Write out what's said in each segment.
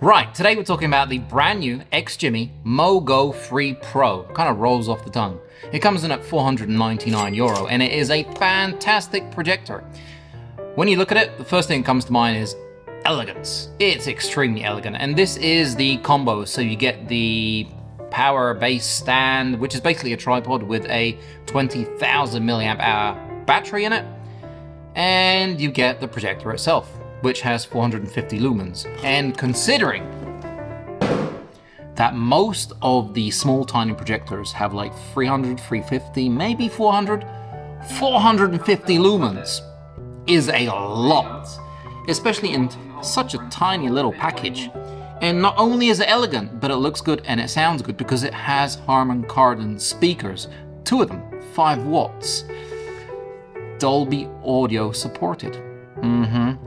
Right, today we're talking about the brand new XGIMI MoGo 3 Pro. Kind of rolls off the tongue. It comes in at €499 and it is a fantastic projector. When you look at it, the first thing that comes to mind is elegance. It's extremely elegant, and this is the combo. So you get the power base stand, which is basically a tripod with a 20,000 milliamp hour battery in it, and you get the projector itself, which has 450 lumens. And considering that most of the small tiny projectors have like 300, 350, maybe 400, 450 lumens is a lot, especially in such a tiny little package. And not only is it elegant, but it looks good and it sounds good because it has Harman Kardon speakers, 2 of them, 5 watts, Dolby audio supported.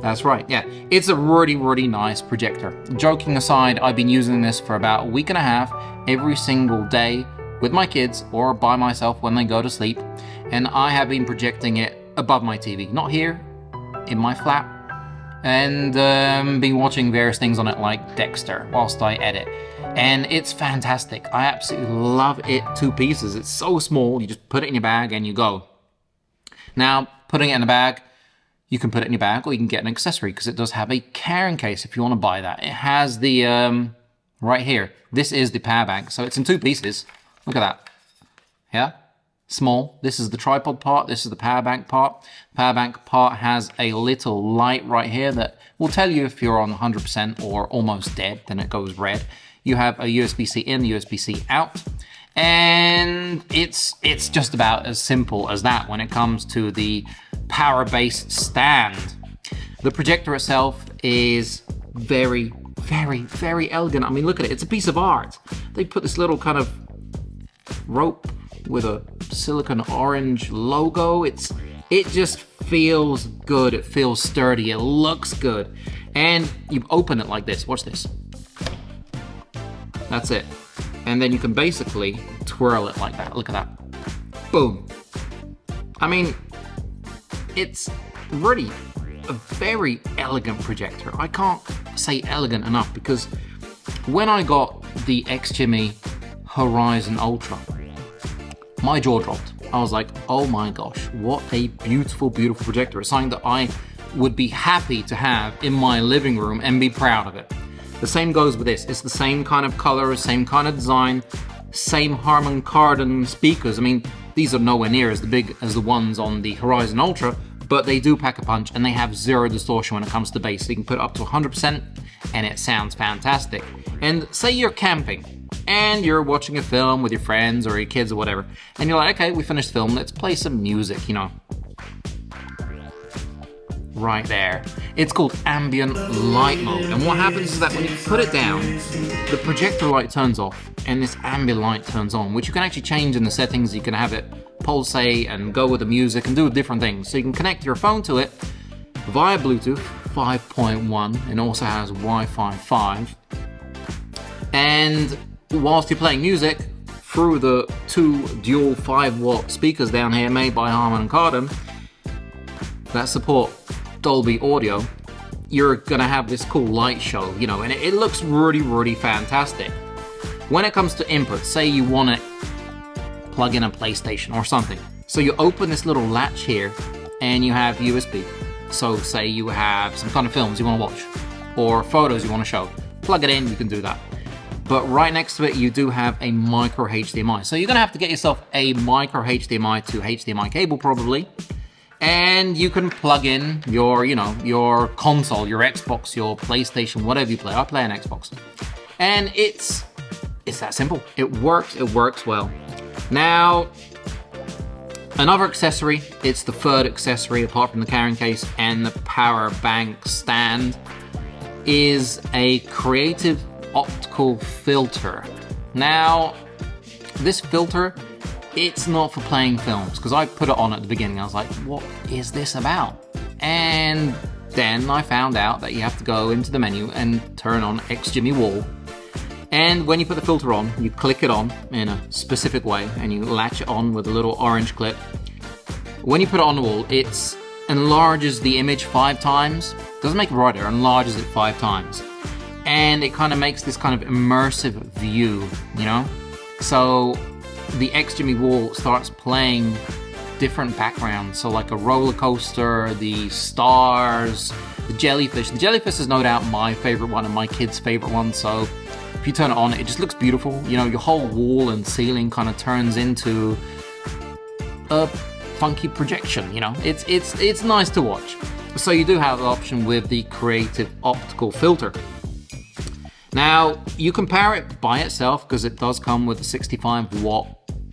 That's right, yeah. It's a really nice projector. Joking aside, I've been using this for about a week and a half every single day with my kids or by myself when they go to sleep. And I have been projecting it above my TV, not here, in my flat. And been watching various things on it like Dexter whilst I edit. And it's fantastic. I absolutely love it to pieces. It's so small, you just put it in your bag and you go. Now, putting it in a bag, you can put it in your bag or you can get an accessory because it does have a carrying case if you want to buy that. It has the, right here, this is the power bank. So it's in 2 pieces. Look at that. Yeah? Small. This is the tripod part. This is the power bank part. Power bank part has a little light right here that will tell you if you're on 100% or almost dead, then it goes red. You have a USB-C in, USB-C out. And it's just about as simple as that when it comes to the power base stand. The projector itself is very elegant. I mean, look at it. It's a piece of art. They put this little kind of rope with a silicon orange logo. It just feels good. It feels sturdy. It looks good. And you open it like this. Watch this. That's it. And then you can basically twirl it like that. Look at that. Boom. I mean, it's really a very elegant projector. I can't say elegant enough because when I got the XGIMI Horizon Ultra, my jaw dropped. I was like, oh my gosh, what a beautiful projector. It's something that I would be happy to have in my living room and be proud of it. The same goes with this. It's the same kind of color, same kind of design, same Harman Kardon speakers. I mean, these are nowhere near as big as the ones on the Horizon Ultra, but they do pack a punch and they have 0 distortion when it comes to bass. So you can put it up to 100% and it sounds fantastic. And say you're camping and you're watching a film with your friends or your kids or whatever, and you're like, okay, we finished the film, let's play some music, you know. Right there. It's called ambient light mode, and what happens is that when you put it down, the projector light turns off and this ambient light turns on, which you can actually change in the settings. You can have it pulsate and go with the music and do different things. So you can connect your phone to it via Bluetooth 5.1 and also has Wi-Fi 5. And whilst you're playing music through the 2 dual 5-watt speakers down here made by Harman Kardon that support Dolby audio, you're gonna have this cool light show, you know, and it looks really fantastic. When it comes to input, say you want to plug in a PlayStation or something. So you open this little latch here and you have USB. So say you have some kind of films you want to watch or photos you want to show. Plug it in, you can do that. But right next to it, you do have a micro HDMI. So you're gonna have to get yourself a micro HDMI to HDMI cable probably. And you can plug in your, you know, your console, your Xbox, your PlayStation, whatever you play. I play on Xbox. And it's that simple. It works well. Now, another accessory, it's the 3rd accessory apart from the carrying case and the power bank stand, is a creative optical filter. Now, this filter, it's not for playing films, because I put it on at the beginning. I was like, what is this about? And then I found out that you have to go into the menu and turn on XGIMI Wall. And when you put the filter on, you click it on in a specific way and you latch it on with a little orange clip. When you put it on the wall, it enlarges the image 5 times. Doesn't make it brighter, enlarges it 5 times. and it kind of makes this kind of immersive view, you know? So the XGIMI wall starts playing different backgrounds, so like a roller coaster, the stars, the jellyfish. The jellyfish is no doubt my favorite one and my kids' favorite one, so if you turn it on, it just looks beautiful. You know, your whole wall and ceiling kind of turns into a funky projection, you know? It's nice to watch. So you do have the option with the creative optical filter. Now, you can power it by itself because it does come with a 65-watt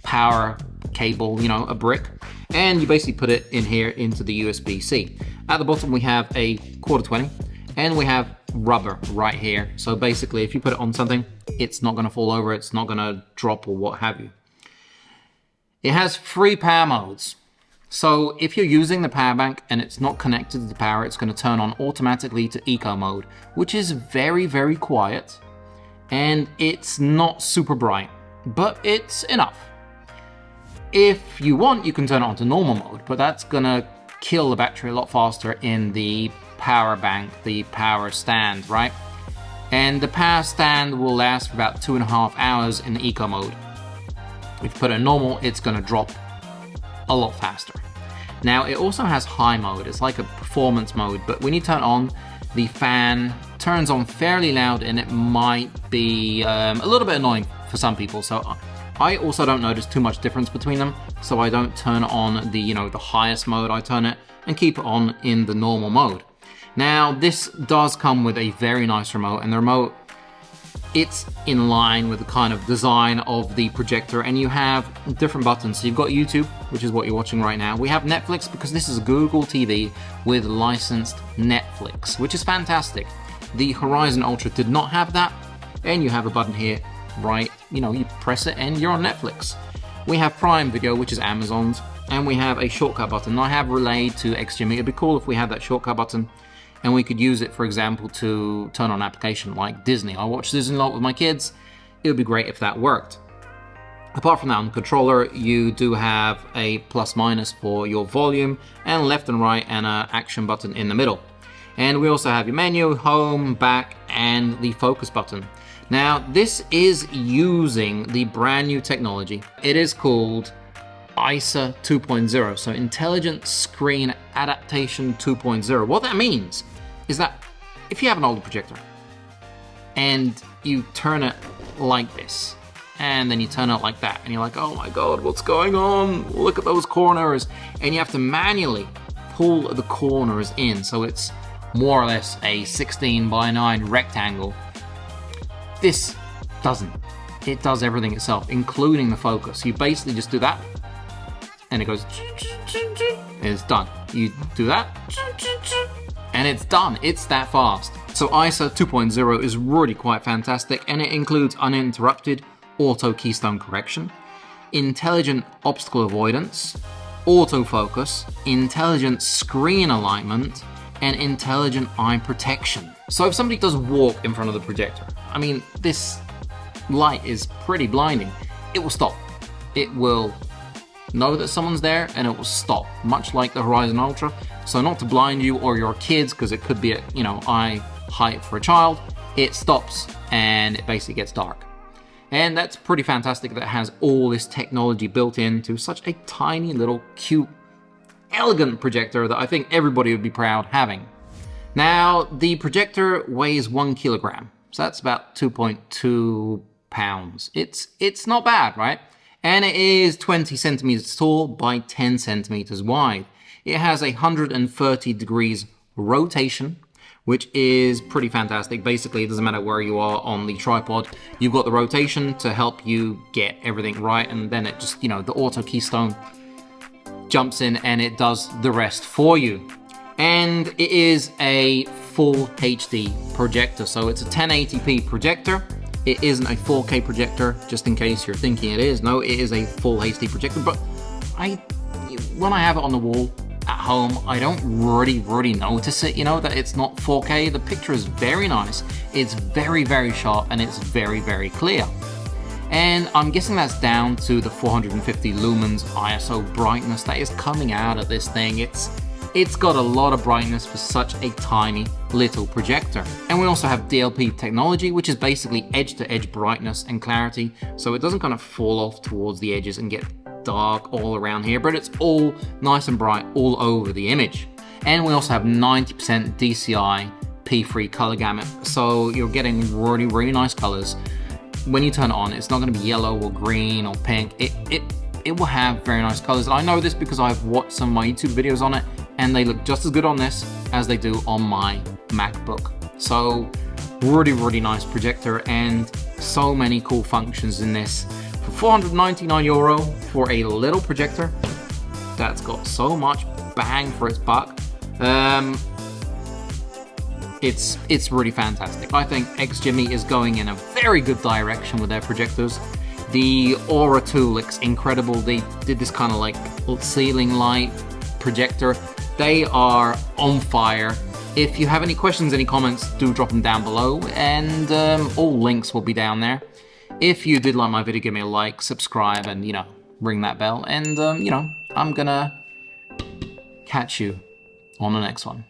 power cable, you know, a brick. And you basically put it in here into the USB-C. At the bottom, we have a 1/4-20, and we have rubber right here. So basically, if you put it on something, it's not gonna fall over, it's not gonna drop or what have you. It has 3 power modes. So if you're using the power bank and it's not connected to the power, it's going to turn on automatically to eco mode, which is very, very quiet, and it's not super bright, but it's enough. If you want, you can turn it on to normal mode, but that's going to kill the battery a lot faster in the power bank, the power stand, right? And the power stand will last for about 2.5 hours in eco mode. If you put it in normal, it's going to drop a lot faster. Now, it also has high mode. It's like a performance mode, but when you turn it on, the fan turns on fairly loud, and it might be a little bit annoying for some people. So I also don't notice too much difference between them, so I don't turn on the, you know, the highest mode. I turn it and keep it on in the normal mode. Now, this does come with a very nice remote, and the remote, it's in line with the kind of design of the projector, and you have different buttons. So you've got YouTube, which is what you're watching right now. We have Netflix because this is Google TV with licensed Netflix, which is fantastic. The Horizon Ultra did not have that, and you have a button here, right? You know, you press it and you're on Netflix. We have Prime Video, which is Amazon's, and we have a shortcut button. I have relayed to XGIMI. It'd be cool if we had that shortcut button, and we could use it, for example, to turn on an application like Disney. I watch Disney a lot with my kids. It would be great if that worked. Apart from that, on the controller, you do have a plus-minus for your volume, and left and right, and an action button in the middle. And we also have your menu, home, back, and the focus button. Now, this is using the brand new technology. It is called ISA 2.0, so Intelligent Screen Adaptation 2.0. What that means is that if you have an older projector and you turn it like this, and then you turn it like that, and you're like, oh my god, what's going on? Look at those corners. And you have to manually pull the corners in, so it's more or less a 16:9 rectangle. This doesn't. It does everything itself, including the focus. You basically just do that, and it goes, and it's done. You do that, and it's done. It's that fast. So ISA 2.0 is really quite fantastic, and it includes uninterrupted auto keystone correction, intelligent obstacle avoidance, autofocus, intelligent screen alignment, and intelligent eye protection. So if somebody does walk in front of the projector, I mean, this light is pretty blinding, it will stop. It will know that someone's there, and it will stop, much like the Horizon Ultra. So not to blind you or your kids, because it could be at, you know, eye height for a child, it stops and it basically gets dark. And that's pretty fantastic that it has all this technology built into such a tiny little cute, elegant projector that I think everybody would be proud having. Now, the projector weighs 1 kilogram, so that's about 2.2 pounds. It's not bad, right? And it is 20 centimeters tall by 10 centimeters wide. It has 130 degrees rotation, which is pretty fantastic. Basically, it doesn't matter where you are on the tripod, you've got the rotation to help you get everything right, and then it just, you know, the auto keystone jumps in and it does the rest for you. And it is a full HD projector, so it's a 1080p projector. It isn't a 4K projector, just in case you're thinking it is. No, it is a full HD projector, but when I have it on the wall at home, I don't really notice it, you know, that it's not 4K. The picture is very nice, it's very, very sharp, and it's very, very clear. And I'm guessing that's down to the 450 lumens ISO brightness that is coming out of this thing. It's It's got a lot of brightness for such a tiny little projector. And we also have DLP technology, which is basically edge-to-edge brightness and clarity, so it doesn't kind of fall off towards the edges and get dark all around here, but it's all nice and bright all over the image. And we also have 90% DCI P-free color gamut, so you're getting really, really nice colors. When you turn it on, it's not going to be yellow or green or pink. It will have very nice colors. And I know this because I've watched some of my YouTube videos on it, and they look just as good on this as they do on my MacBook. So really, really nice projector, and so many cool functions in this. For 499 euro for a little projector that's got so much bang for its buck, it's really fantastic. I think XGIMI is going in a very good direction with their projectors. The Aura 2 looks incredible. They did this kind of like ceiling light projector. They are on fire. If you have any questions, any comments, do drop them down below, and all links will be down there. If you did like my video, give me a like, subscribe, and, you know, ring that bell. And, you know, I'm gonna catch you on the next one.